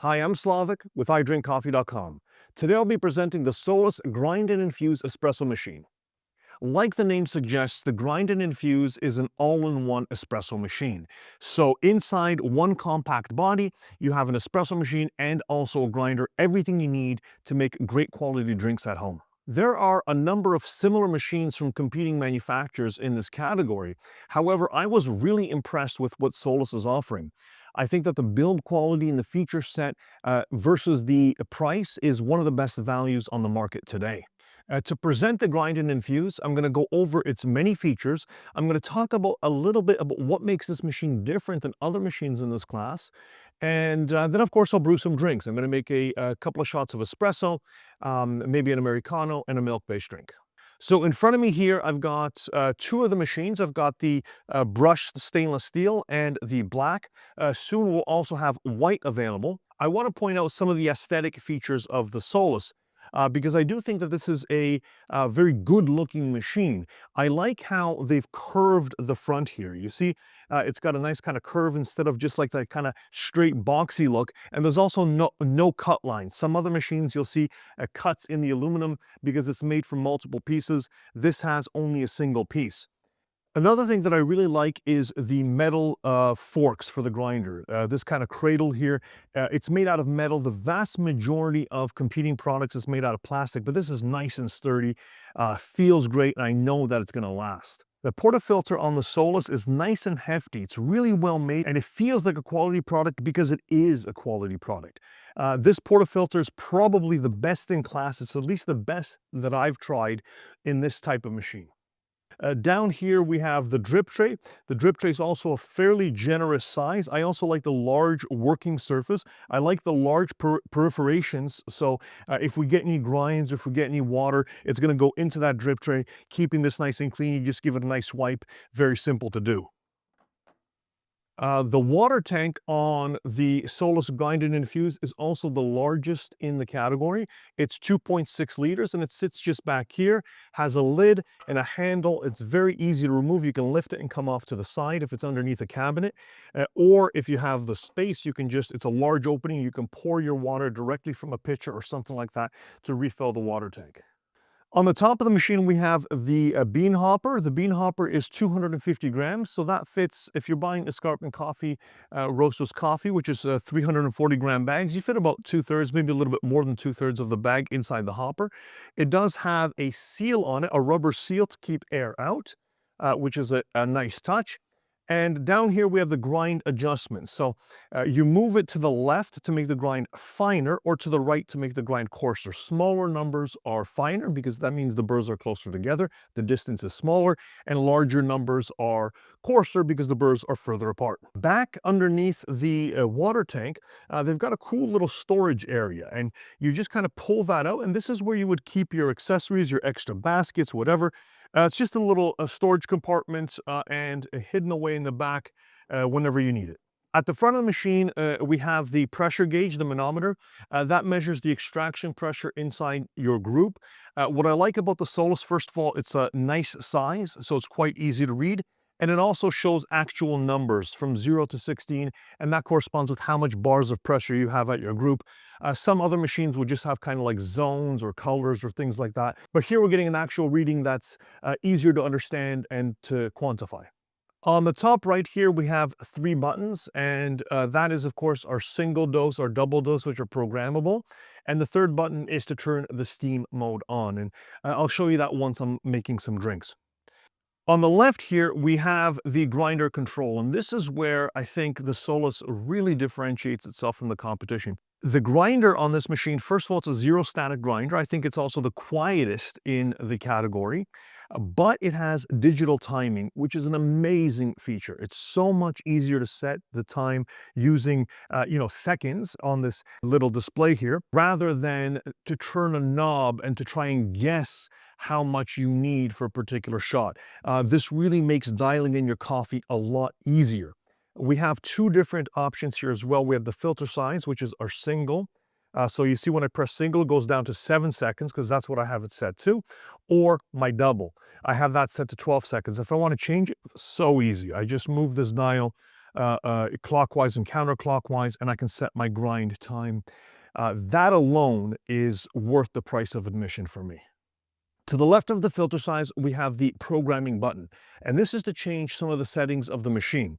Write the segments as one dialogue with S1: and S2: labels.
S1: Hi, I'm Slavic with iDrinkCoffee.com. Today I'll be presenting the Solis Grind and Infuse Espresso machine. Like the name suggests, the Grind and Infuse is an all-in-one espresso machine. So inside one compact body, you have an espresso machine and also a grinder, everything you need to make great quality drinks at home. There are a number of similar machines from competing manufacturers in this category. However, I was really impressed with what Solis is offering. I think that the build quality and the feature set versus the price is one of the best values on the market today. To present the Grind and Infuse, I'm going to go over its many features. I'm going to talk about a little bit about what makes this machine different than other machines in this class. And then, of course, I'll brew some drinks. I'm going to make a couple of shots of espresso, maybe an Americano, and a milk-based drink. So in front of me here, I've got two of the machines. I've got the brushed stainless steel and the black. Soon we'll also have white available. I want to point out some of the aesthetic features of the Solis. Because I do think that this is a very good looking machine. I like how they've curved the front here. You see, it's got a nice kind of curve instead of just like that kind of straight boxy look. And there's also no cut lines. Some other machines you'll see cuts in the aluminum because it's made from multiple pieces. This has only a single piece. Another thing that I really like is the metal forks for the grinder. This kind of cradle here, it's made out of metal. The vast majority of competing products is made out of plastic, but this is nice and sturdy, feels great, and I know that it's going to last. The porta-filter on the Solis is nice and hefty. It's really well made, and it feels like a quality product because it is a quality product. This porta-filter is probably the best in class. It's at least the best that I've tried in this type of machine. Down here we have the drip tray. The drip tray is also a fairly generous size. I also like the large working surface. I like the large perforations. So if we get any grinds, or if we get any water, it's going to go into that drip tray, keeping this nice and clean. You just give it a nice wipe. Very simple to do. The water tank on the Solis Grind and Infuse is also the largest in the category. It's 2.6 liters and it sits just back here, has a lid and a handle. It's very easy to remove. You can lift it and come off to the side if it's underneath a cabinet. Or if you have the space, you can just, it's a large opening. You can pour your water directly from a pitcher or something like that to refill the water tank. On the top of the machine, we have the bean hopper. The bean hopper is 250 grams, so that fits, if you're buying Espresso coffee, Roasters coffee, which is 340 gram bags, you fit about 2/3, maybe a little bit more than 2/3 of the bag inside the hopper. It does have a seal on it, a rubber seal to keep air out, which is a nice touch. And down here we have the grind adjustments. So you move it to the left to make the grind finer, or to the right to make the grind coarser. Smaller numbers are finer because that means the burrs are closer together, the distance is smaller, and larger numbers are coarser because the burrs are further apart. Back underneath the water tank, they've got a cool little storage area, and you just kind of pull that out, and this is where you would keep your accessories, your extra baskets, whatever. It's just a little storage compartment and hidden away in the back whenever you need it. At the front of the machine, we have the pressure gauge, the manometer. That measures the extraction pressure inside your group. What I like about the Solis, first of all, it's a nice size, so it's quite easy to read. And it also shows actual numbers from 0 to 16, and that corresponds with how much bars of pressure you have at your group. Some other machines will just have kind of like zones or colors or things like that. But here we're getting an actual reading that's easier to understand and to quantify. On the top right here, we have 3 buttons, and that is, of course, our single dose or double dose, which are programmable. And the third button is to turn the steam mode on, and I'll show you that once I'm making some drinks. On the left here, we have the grinder control, and this is where I think the Solis really differentiates itself from the competition. The grinder on this machine, first of all, it's a zero static grinder. I think it's also the quietest in the category, but it has digital timing, which is an amazing feature. It's so much easier to set the time using, seconds on this little display here, rather than to turn a knob and to try and guess how much you need for a particular shot. This really makes dialing in your coffee a lot easier. We have 2 different options here as well. We have the filter size, which is our single. So you see when I press single, it goes down to 7 seconds because that's what I have it set to, or my double. I have that set to 12 seconds. If I want to change it, so easy. I just move this dial clockwise and counterclockwise, and I can set my grind time. That alone is worth the price of admission for me. To the left of the filter size, we have the programming button, and this is to change some of the settings of the machine.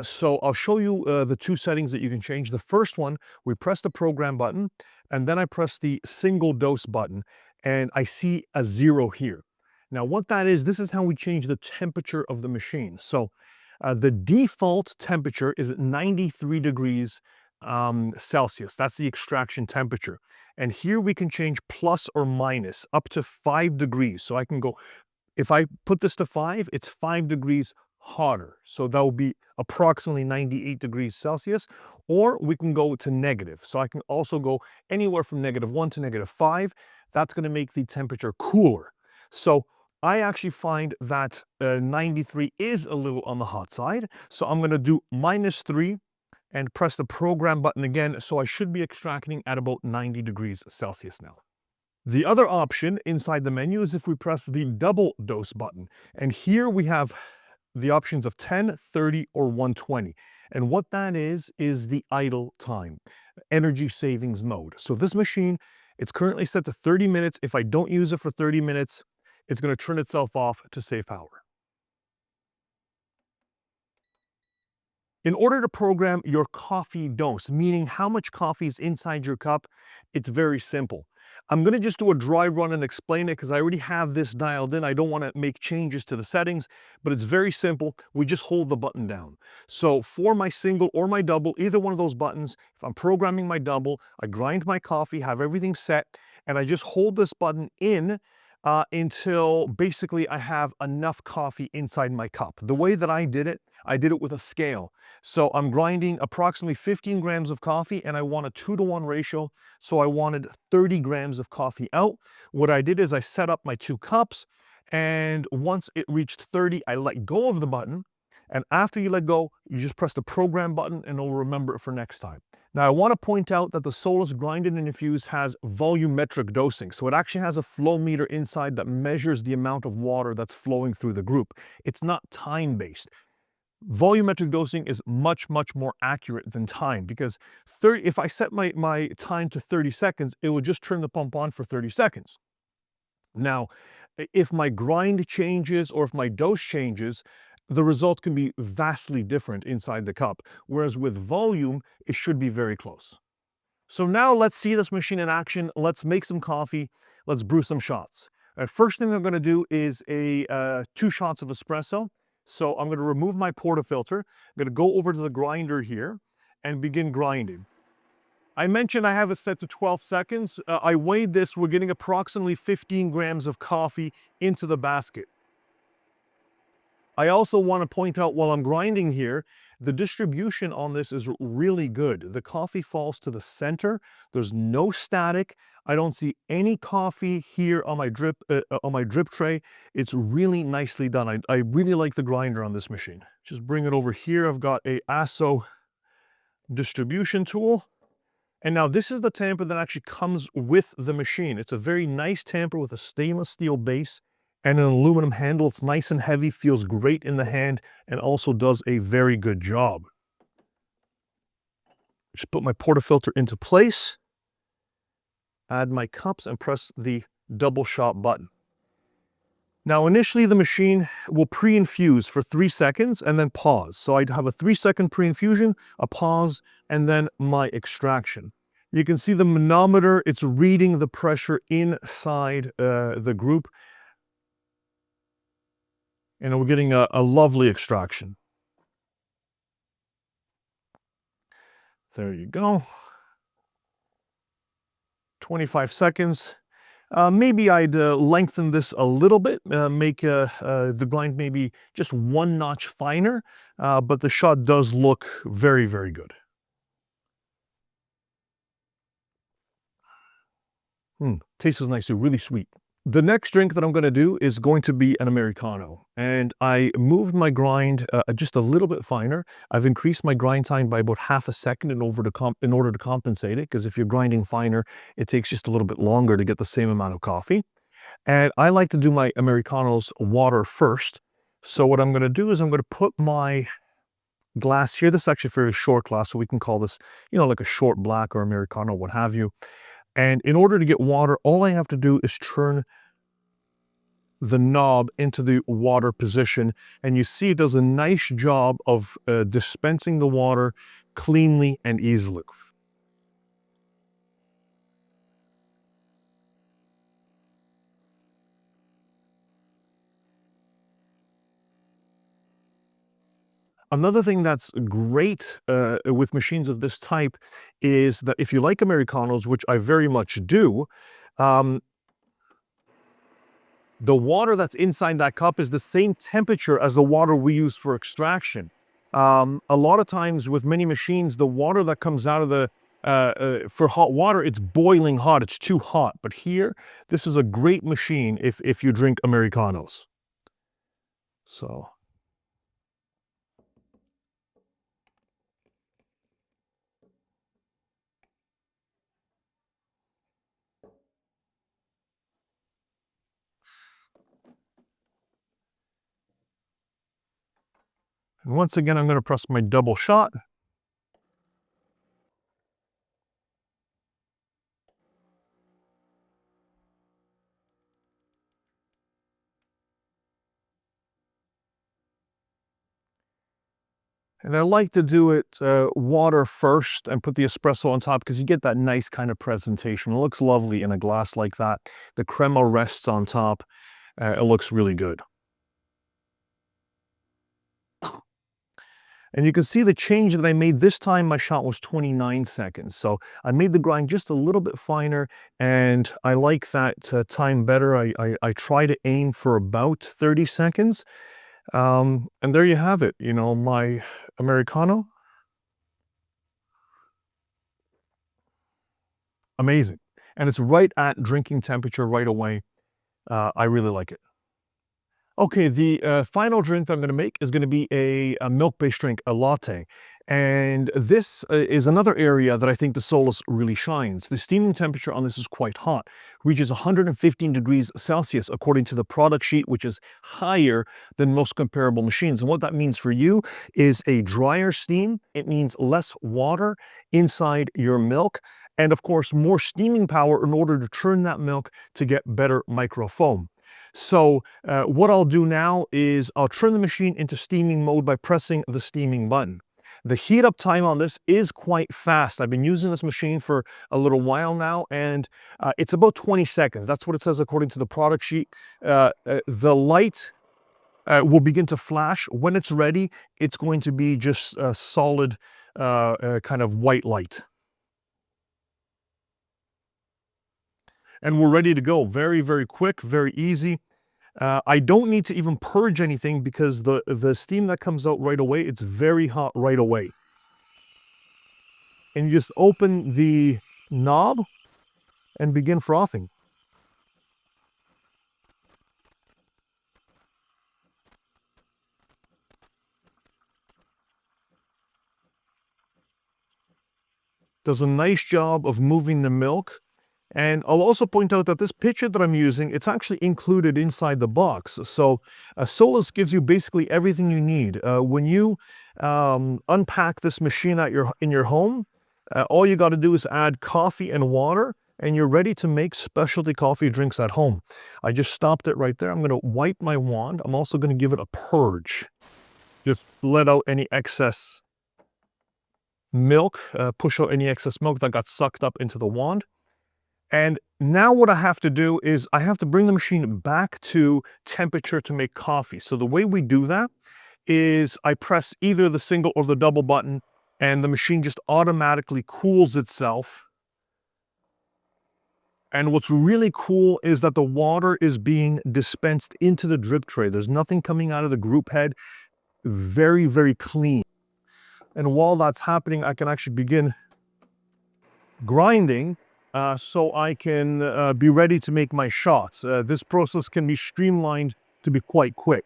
S1: So I'll show you the two settings that you can change. The first one, we press the program button, and then I press the single dose button, and I see a 0 here. Now what that is, this is how we change the temperature of the machine. So the default temperature is 93 degrees Celsius. That's the extraction temperature. And here we can change plus or minus up to 5 degrees. So I can go, if I put this to 5, it's 5 degrees hotter. So that will be approximately 98 degrees Celsius, or we can go to negative. So I can also go anywhere from -1 to -5. That's going to make the temperature cooler. So I actually find that 93 is a little on the hot side. So I'm going to do -3 and press the program button again. So I should be extracting at about 90 degrees Celsius now. The other option inside the menu is if we press the double dose button. And here we have the options of 10, 30, or 120. And what that is the idle time, energy savings mode. So this machine, it's currently set to 30 minutes. If I don't use it for 30 minutes, it's going to turn itself off to save power. In order to program your coffee dose, meaning how much coffee is inside your cup, it's very simple. I'm going to just do a dry run and explain it because I already have this dialed in. I don't want to make changes to the settings, but it's very simple. We just hold the button down. So for my single or my double, either one of those buttons, if I'm programming my double, I grind my coffee, have everything set, and I just hold this button in until basically I have enough coffee inside my cup. The way that I did it with a scale. So I'm grinding approximately 15 grams of coffee and I want a 2-to-1 ratio. So I wanted 30 grams of coffee out. What I did is I set up my 2 cups, and once it reached 30, I let go of the button. And after you let go, you just press the program button and it'll remember it for next time. Now I want to point out that the Solis Grind Infuse has volumetric dosing. So it actually has a flow meter inside that measures the amount of water that's flowing through the group. It's not time-based. Volumetric dosing is much, much more accurate than time, because if I set my time to 30 seconds, it will just turn the pump on for 30 seconds. Now, if my grind changes or if my dose changes, the result can be vastly different inside the cup, whereas with volume, it should be very close. So now let's see this machine in action. Let's make some coffee. Let's brew some shots. First thing I'm going to do is 2 shots of espresso. So I'm going to remove my porta-filter. I'm going to go over to the grinder here and begin grinding. I mentioned I have it set to 12 seconds. I weighed this. We're getting approximately 15 grams of coffee into the basket. I also want to point out while I'm grinding here, the distribution on this is really good. The coffee falls to the center. There's no static. I don't see any coffee here on my drip tray. It's really nicely done. I really like the grinder on this machine. Just bring it over here. I've got a ASO distribution tool. And now this is the tamper that actually comes with the machine. It's a very nice tamper with a stainless steel base and an aluminum handle. It's nice and heavy, feels great in the hand, and also does a very good job. Just put my porta-filter into place, add my cups, and press the double shot button. Now, initially the machine will pre-infuse for 3 seconds and then pause. So I'd have a 3-second pre-infusion, a pause, and then my extraction. You can see the manometer, it's reading the pressure inside the group. And we're getting a lovely extraction. There you go. 25 seconds. Maybe I'd lengthen this a little bit, make the grind maybe just 1 notch finer, but the shot does look very, very good. Tastes nice too, really sweet. The next drink that I'm going to do is going to be an Americano, and I moved my grind just a little bit finer. I've increased my grind time by about half a second in order to compensate it, because if you're grinding finer, it takes just a little bit longer to get the same amount of coffee. And I like to do my Americanos water first. So what I'm going to do is I'm going to put my glass here. This is actually a very short glass, so we can call this, like a short black or Americano, what have you. And in order to get water, all I have to do is turn the knob into the water position, and you see it does a nice job of dispensing the water cleanly and easily. Another thing that's great with machines of this type is that if you like Americanos, which I very much do, um, the water that's inside that cup is the same temperature as the water we use for extraction. A lot of times with many machines, the water that comes out of for hot water, it's boiling hot, it's too hot. But here, this is a great machine if you drink Americanos. So. And once again, I'm going to press my double shot. And I like to do it water first and put the espresso on top because you get that nice kind of presentation. It looks lovely in a glass like that. The crema rests on top. It looks really good. And you can see the change that I made. This time my shot was 29 seconds. So I made the grind just a little bit finer, and I like that time better. I try to aim for about 30 seconds. And there you have it, my Americano. Amazing. And it's right at drinking temperature right away. I really like it. Okay, the final drink that I'm going to make is going to be a milk-based drink, a latte. And this is another area that I think the Solis really shines. The steaming temperature on this is quite hot, reaches 115 degrees Celsius according to the product sheet, which is higher than most comparable machines. And what that means for you is a drier steam. It means less water inside your milk, and of course, more steaming power in order to turn that milk to get better microfoam. So what I'll do now is I'll turn the machine into steaming mode by pressing the steaming button. The heat up time on this is quite fast. I've been using this machine for a little while now, and it's about 20 seconds. That's what it says according to the product sheet. The light will begin to flash. When it's ready, it's going to be just a solid kind of white light. And we're ready to go. Very, very quick, very easy. I don't need to even purge anything because the steam that comes out right away, it's very hot right away. And you just open the knob and begin frothing. Does a nice job of moving the milk. And I'll also point out that this pitcher that I'm using, it's actually included inside the box. So Solis gives you basically everything you need. When you unpack this machine in your home, all you got to do is add coffee and water, and you're ready to make specialty coffee drinks at home. I just stopped it right there. I'm going to wipe my wand. I'm also going to give it a purge. Just let out any excess milk, push out any excess milk that got sucked up into the wand. And now what I have to do is I have to bring the machine back to temperature to make coffee. So the way we do that is I press either the single or the double button, and the machine just automatically cools itself. And what's really cool is that the water is being dispensed into the drip tray. There's nothing coming out of the group head. Very, very clean. And while that's happening, I can actually begin grinding so I can be ready to make my shots. This process can be streamlined to be quite quick.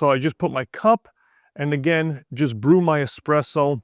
S1: So I just put my cup and again, just brew my espresso.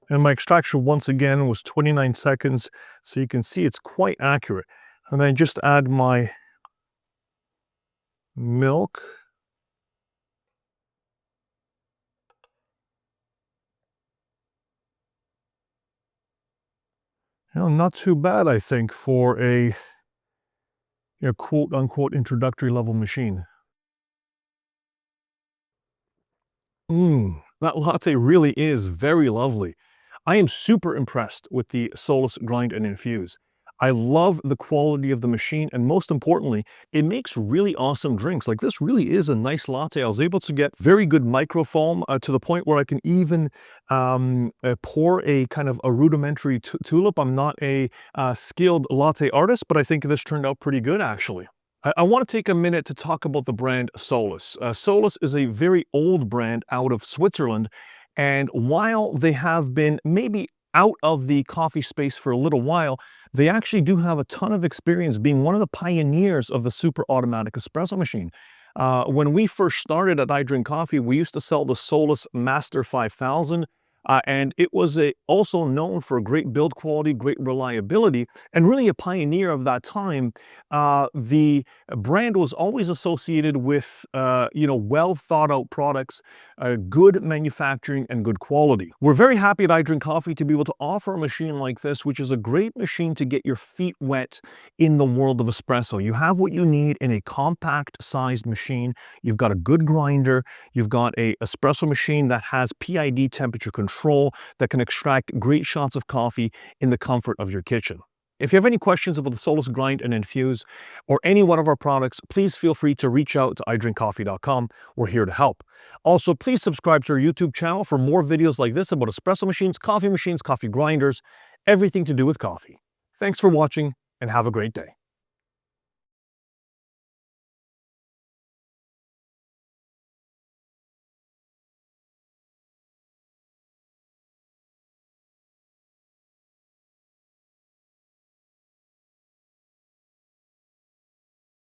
S1: And my extraction once again was 29 seconds. So you can see it's quite accurate. And then just add my milk. Not too bad, I think, for a quote unquote introductory level machine. That latte really is very lovely. I am super impressed with the Solis Grind and Infuse. I love the quality of the machine, and most importantly, it makes really awesome drinks. Like, this really is a nice latte. I was able to get very good microfoam to the point where I can even pour a kind of a rudimentary tulip. I'm not a skilled latte artist, but I think this turned out pretty good, actually. I want to take a minute to talk about the brand Solis. Solis is a very old brand out of Switzerland, and while they have been maybe out of the coffee space for a little while, they actually do have a ton of experience being one of the pioneers of the super automatic espresso machine. When we first started at I Drink Coffee, we used to sell the Solis Master 5000, and it was also known for great build quality, great reliability, and really a pioneer of that time. The brand was always associated with, well thought out products, good manufacturing, and good quality. We're very happy at I Drink Coffee to be able to offer a machine like this, which is a great machine to get your feet wet in the world of espresso. You have what you need in a compact sized machine. You've got a good grinder. You've got a espresso machine that has PID temperature control that can extract great shots of coffee in the comfort of your kitchen. If you have any questions about the Solis Grind and Infuse or any one of our products, please feel free to reach out to idrinkcoffee.com. We're here to help. Also, please subscribe to our YouTube channel for more videos like this about espresso machines, coffee grinders, everything to do with coffee. Thanks for watching and have a great day.